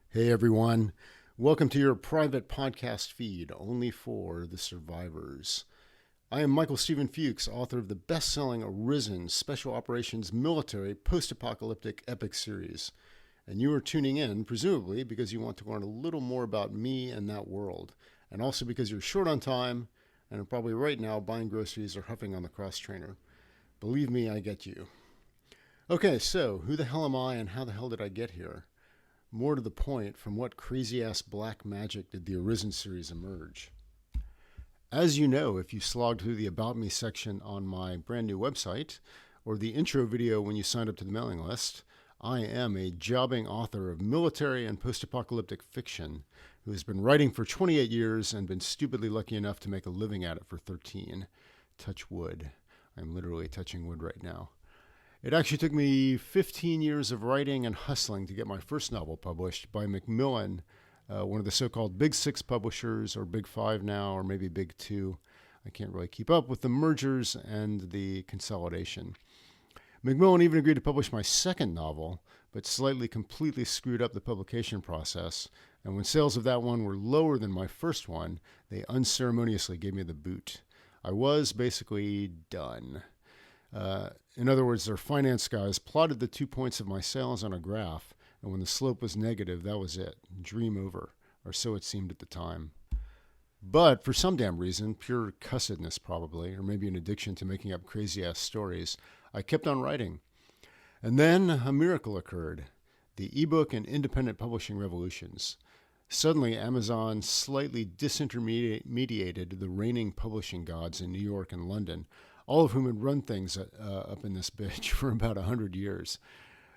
Hey everyone, welcome to your private podcast feed only for the survivors. I am Michael Stephen Fuchs, author of the best-selling ARISEN Special Operations Military Post-Apocalyptic Epic Series. And you are tuning in, presumably, because you want to learn a little more about me and that world, and also because you're short on time and are probably right now buying groceries or huffing on the cross-trainer. Believe me, I get you. Okay, so who the hell am I and how the hell did I get here? More to the point, from what crazy-ass black magic did the ARISEN series emerge? As you know, if you slogged through the About Me section on my brand new website, or the intro video when you signed up to the mailing list, I am a jobbing author of military and post-apocalyptic fiction who has been writing for 28 years and been stupidly lucky enough to make a living at it for 13. Touch wood. I'm literally touching wood right now. It actually took me 15 years of writing and hustling to get my first novel published by Macmillan, one of the so-called Big Six publishers, or Big Five now, or maybe Big Two. I can't really keep up with the mergers and the consolidation. Macmillan even agreed to publish my second novel, but slightly completely screwed up the publication process, and when sales of that one were lower than my first one, they unceremoniously gave me the boot. I was basically done. In other words, their finance guys plotted the 2 points of my sales on a graph, and when the slope was negative, that was it. Dream over, or so it seemed at the time. But for some damn reason, pure cussedness probably, or maybe an addiction to making up crazy-ass stories, I kept on writing. And then a miracle occurred. The ebook and independent publishing revolutions. Suddenly, Amazon slightly disintermediated the reigning publishing gods in New York and London, all of whom had run things up in this bitch for about 100 years.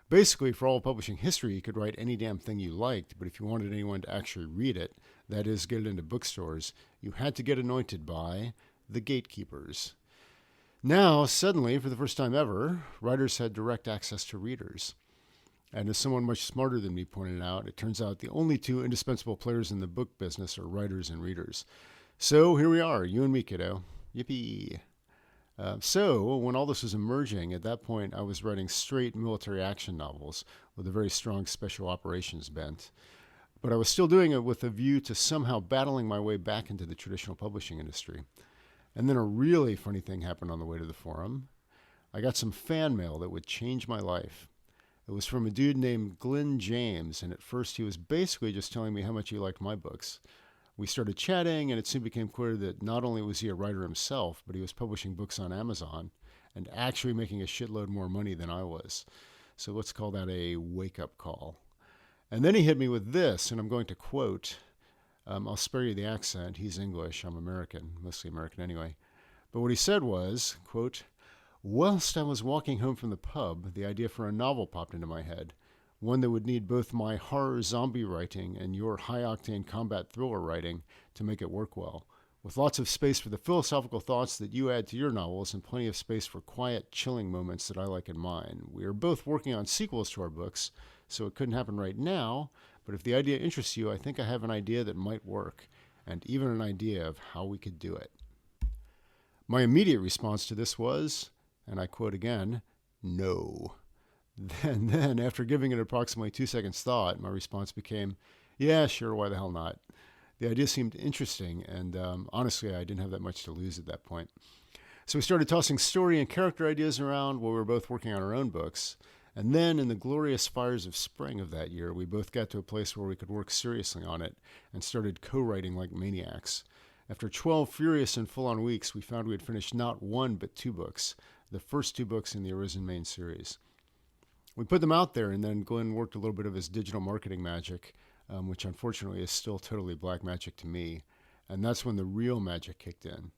Basically, for all of publishing history, you could write any damn thing you liked, but if you wanted anyone to actually read it, that is, get it into bookstores, you had to get anointed by the gatekeepers. Now, suddenly, for the first time ever, writers had direct access to readers. And as someone much smarter than me pointed out, it turns out the only two indispensable players in the book business are writers and readers. So here we are, you and me, kiddo. Yippee. So when all this was emerging, at that point I was writing straight military action novels with a very strong special operations bent. But I was still doing it with a view to somehow battling my way back into the traditional publishing industry. And then a really funny thing happened on the way to the forum. I got some fan mail that would change my life. It was from a dude named Glenn James, and at first he was basically just telling me how much he liked my books. We started chatting, and it soon became clear that not only was he a writer himself, but he was publishing books on Amazon and actually making a shitload more money than I was. So let's call that a wake-up call. And then he hit me with this, and I'm going to quote. I'll spare you the accent. He's English. I'm American, mostly American anyway. But what he said was, quote, "Whilst I was walking home from the pub, the idea for a novel popped into my head. One that would need both my horror zombie writing and your high-octane combat thriller writing to make it work well, with lots of space for the philosophical thoughts that you add to your novels and plenty of space for quiet, chilling moments that I like in mine. We are both working on sequels to our books, so it couldn't happen right now, but if the idea interests you, I think I have an idea that might work, and even an idea of how we could do it." My immediate response to this was, and I quote again, "No." Then, after giving it approximately 2 seconds thought, my response became, "Yeah, sure, why the hell not?" The idea seemed interesting, and honestly, I didn't have that much to lose at that point. So we started tossing story and character ideas around while we were both working on our own books. And then, in the glorious fires of spring of that year, we both got to a place where we could work seriously on it and started co-writing like maniacs. After 12 furious and full-on weeks, we found we had finished not one but 2 books, the first 2 books in the ARISEN main series. We put them out there, and then Glenn worked a little bit of his digital marketing magic, which unfortunately is still totally black magic to me. And that's when the real magic kicked in.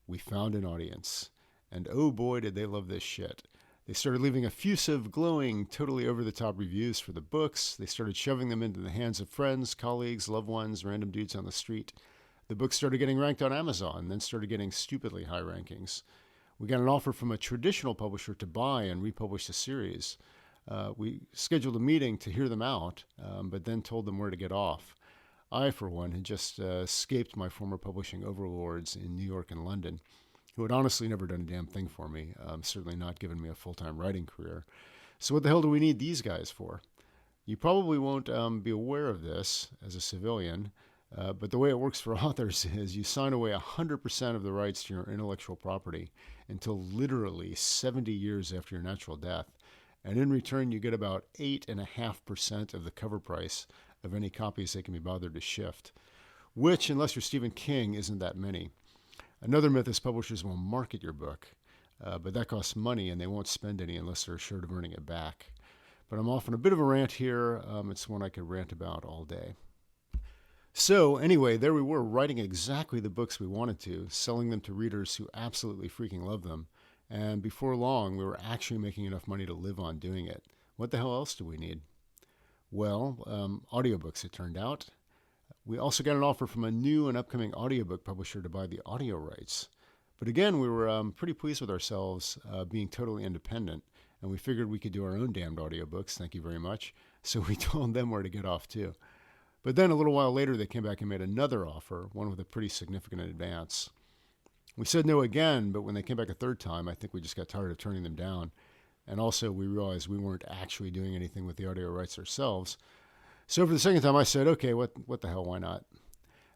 We found an audience. And oh boy, did they love this shit. They started leaving effusive, glowing, totally over-the-top reviews for the books. They started shoving them into the hands of friends, colleagues, loved ones, random dudes on the street. The books started getting ranked on Amazon, then started getting stupidly high rankings. We got an offer from a traditional publisher to buy and republish the series. We scheduled a meeting to hear them out, but then told them where to get off. I, for one, had just escaped my former publishing overlords in New York and London, who had honestly never done a damn thing for me, certainly not given me a full-time writing career. So what the hell do we need these guys for? You probably won't be aware of this as a civilian, but the way it works for authors is you sign away 100% of the rights to your intellectual property until literally 70 years after your natural death. And in return, you get about 8.5% of the cover price of any copies they can be bothered to shift, which, unless you're Stephen King, isn't that many. Another myth is publishers will market your book, but that costs money and they won't spend any unless they're assured of earning it back. But I'm off on a bit of a rant here. It's one I could rant about all day. So anyway, there we were, writing exactly the books we wanted to, selling them to readers who absolutely freaking love them. And before long, we were actually making enough money to live on doing it. What the hell else do we need? Well, audiobooks, it turned out. We also got an offer from a new and upcoming audiobook publisher to buy the audio rights. But again, we were pretty pleased with ourselves being totally independent, and we figured we could do our own damned audiobooks, thank you very much. So we told them where to get off too. But then a little while later, they came back and made another offer, one with a pretty significant advance. We said no again, but when they came back a third time, I think we just got tired of turning them down. And also, we realized we weren't actually doing anything with the audio rights ourselves. So for the second time, I said, okay, what the hell, why not?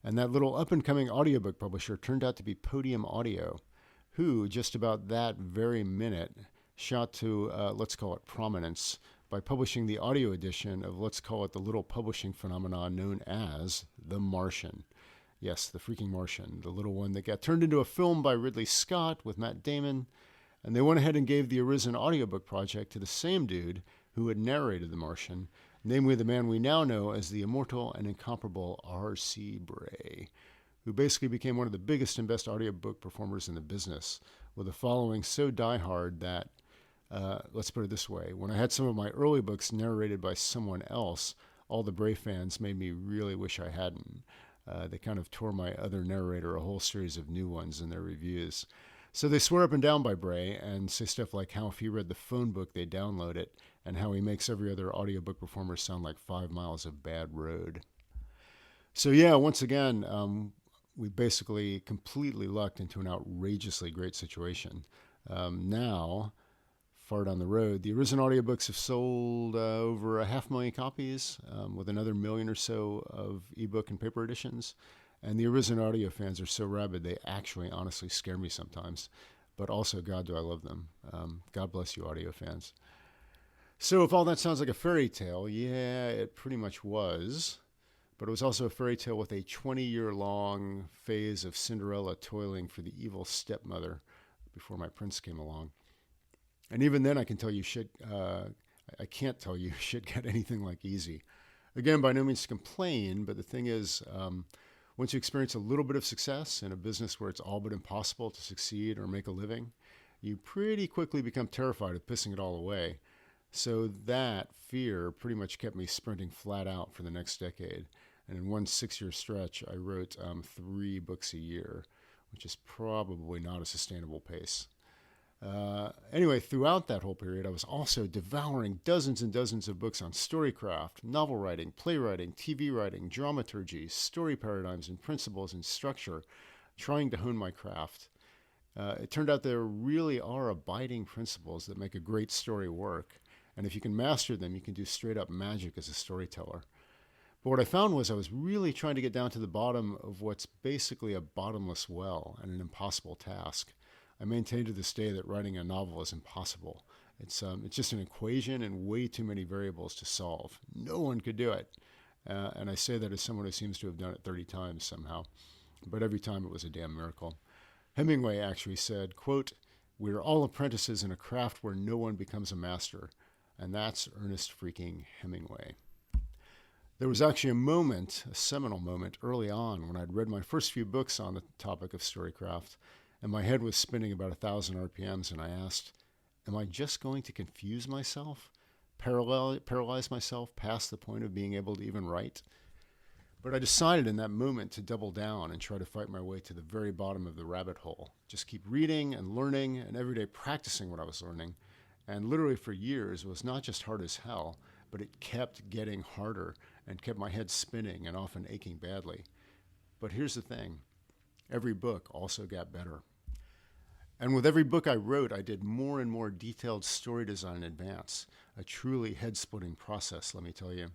And that little up-and-coming audiobook publisher turned out to be Podium Audio, who, just about that very minute, shot to, let's call it prominence, by publishing the audio edition of, let's call it the little publishing phenomenon known as The Martian. Yes, the freaking Martian, the little one that got turned into a film by Ridley Scott with Matt Damon. And they went ahead and gave the ARISEN audiobook project to the same dude who had narrated The Martian, namely the man we now know as the immortal and incomparable R.C. Bray, who basically became one of the biggest and best audiobook performers in the business, with a following so diehard that, let's put it this way, when I had some of my early books narrated by someone else, all the Bray fans made me really wish I hadn't. They kind of tore my other narrator a whole series of new ones in their reviews. So they swear up and down by Bray and say stuff like how if he read the phone book, they'd download it, and how he makes every other audiobook performer sound like 5 miles of bad road. So yeah, once again, we basically completely lucked into an outrageously great situation. Now, far down the road, the ARISEN audiobooks have sold over 500,000 copies, with another 1 million or so of ebook and paper editions. And the ARISEN audio fans are so rabid, they actually honestly scare me sometimes. But also, God, do I love them. God bless you, audio fans. So if all that sounds like a fairy tale, yeah, it pretty much was. But it was also a fairy tale with a 20-year-long phase of Cinderella toiling for the evil stepmother before my prince came along. And even then, I can tell you I can't tell you shit got anything like easy. Again, by no means to complain, but the thing is, once you experience a little bit of success in a business where it's all but impossible to succeed or make a living, you pretty quickly become terrified of pissing it all away. So that fear pretty much kept me sprinting flat out for the next decade. And in one 6-year stretch, I wrote 3 books a year, which is probably not a sustainable pace. Anyway, throughout that whole period, I was also devouring dozens and dozens of books on storycraft, novel writing, playwriting, TV writing, dramaturgy, story paradigms and principles and structure, trying to hone my craft. It turned out there really are abiding principles that make a great story work. And if you can master them, you can do straight up magic as a storyteller. But what I found was I was really trying to get down to the bottom of what's basically a bottomless well and an impossible task. I maintain to this day that writing a novel is impossible. It's just an equation and way too many variables to solve. No one could do it. And I say that as someone who seems to have done it 30 times somehow. But every time it was a damn miracle. Hemingway actually said, quote, "We are all apprentices in a craft where no one becomes a master." And that's Ernest freaking Hemingway. There was actually a seminal moment early on when I'd read my first few books on the topic of storycraft, and my head was spinning about 1,000 RPMs, and I asked, am I just going to confuse myself? Paralyze myself past the point of being able to even write? But I decided in that moment to double down and try to fight my way to the very bottom of the rabbit hole. Just keep reading and learning and every day practicing what I was learning. And literally for years, it was not just hard as hell, but it kept getting harder and kept my head spinning and often aching badly. But here's the thing. Every book also got better. And with every book I wrote, I did more and more detailed story design in advance. A truly head-splitting process, let me tell you.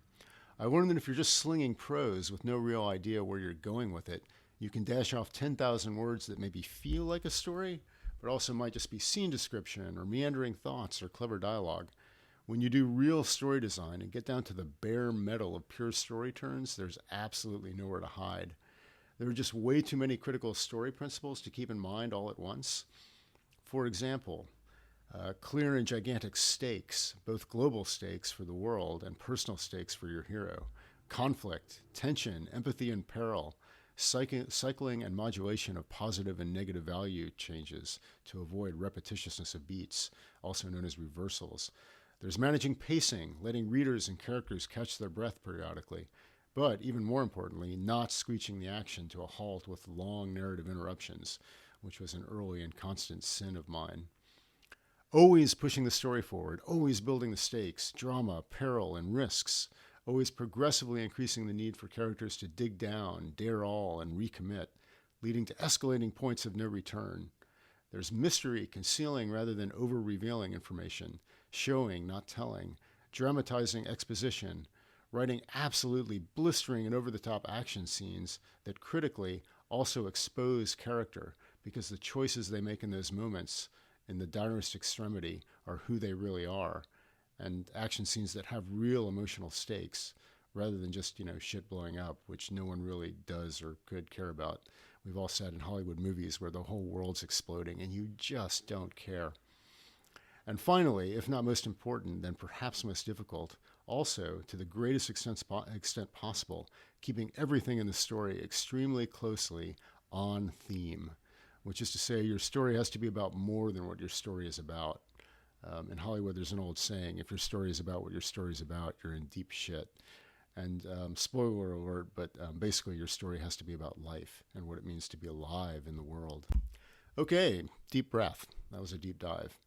I learned that if you're just slinging prose with no real idea where you're going with it, you can dash off 10,000 words that maybe feel like a story, but also might just be scene description or meandering thoughts or clever dialogue. When you do real story design and get down to the bare metal of pure story turns, there's absolutely nowhere to hide. There are just way too many critical story principles to keep in mind all at once. For example, clear and gigantic stakes, both global stakes for the world and personal stakes for your hero. Conflict, tension, empathy and peril, cycling and modulation of positive and negative value changes to avoid repetitiousness of beats, also known as reversals. There's managing pacing, letting readers and characters catch their breath periodically, but even more importantly, not screeching the action to a halt with long narrative interruptions, which was an early and constant sin of mine. Always pushing the story forward, always building the stakes, drama, peril, and risks, always progressively increasing the need for characters to dig down, dare all, and recommit, leading to escalating points of no return. There's mystery, concealing rather than over-revealing information, showing, not telling, dramatizing exposition, writing absolutely blistering and over-the-top action scenes that critically also expose character, because the choices they make in those moments, in the direst extremity, are who they really are, and action scenes that have real emotional stakes, rather than just, shit blowing up, which no one really does or could care about. We've all sat in Hollywood movies where the whole world's exploding and you just don't care. And finally, if not most important, then perhaps most difficult, also, to the greatest extent possible, keeping everything in the story extremely closely on theme, which is to say your story has to be about more than what your story is about. In Hollywood, there's an old saying, if your story is about what your story is about, you're in deep shit. And spoiler alert, but basically your story has to be about life and what it means to be alive in the world. Okay, deep breath. That was a deep dive.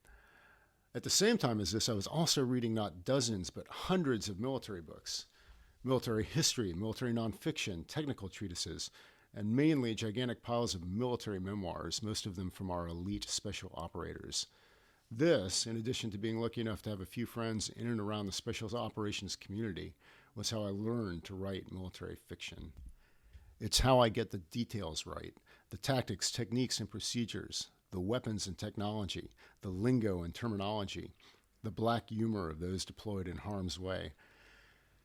At the same time as this, I was also reading not dozens, but hundreds of military books. Military history, military nonfiction, technical treatises, and mainly gigantic piles of military memoirs, most of them from our elite special operators. This, in addition to being lucky enough to have a few friends in and around the special operations community, was how I learned to write military fiction. It's how I get the details right, the tactics, techniques, and procedures, the weapons and technology, the lingo and terminology, the black humor of those deployed in harm's way,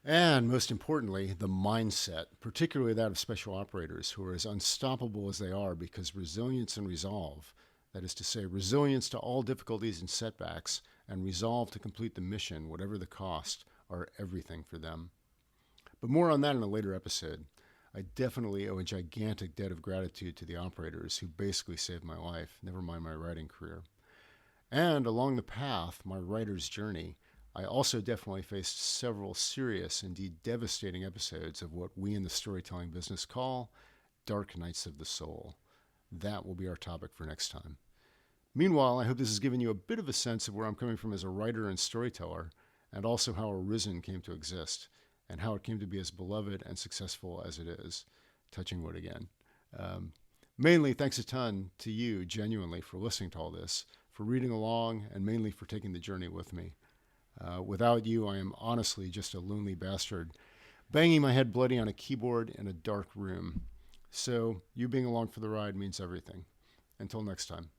and most importantly, the mindset, particularly that of special operators, who are as unstoppable as they are because resilience and resolve, that is to say, resilience to all difficulties and setbacks, and resolve to complete the mission, whatever the cost, are everything for them. But more on that in a later episode. I definitely owe a gigantic debt of gratitude to the operators who basically saved my life, never mind my writing career. And along the path, my writer's journey, I also definitely faced several serious, indeed devastating episodes of what we in the storytelling business call dark nights of the soul. That will be our topic for next time. Meanwhile, I hope this has given you a bit of a sense of where I'm coming from as a writer and storyteller, and also how ARISEN came to exist, and how it came to be as beloved and successful as it is. Touching wood again. Mainly thanks a ton to you, genuinely, for listening to all this, for reading along, and mainly for taking the journey with me. Without you, I am honestly just a lonely bastard, banging my head bloody on a keyboard in a dark room. So you being along for the ride means everything. Until next time.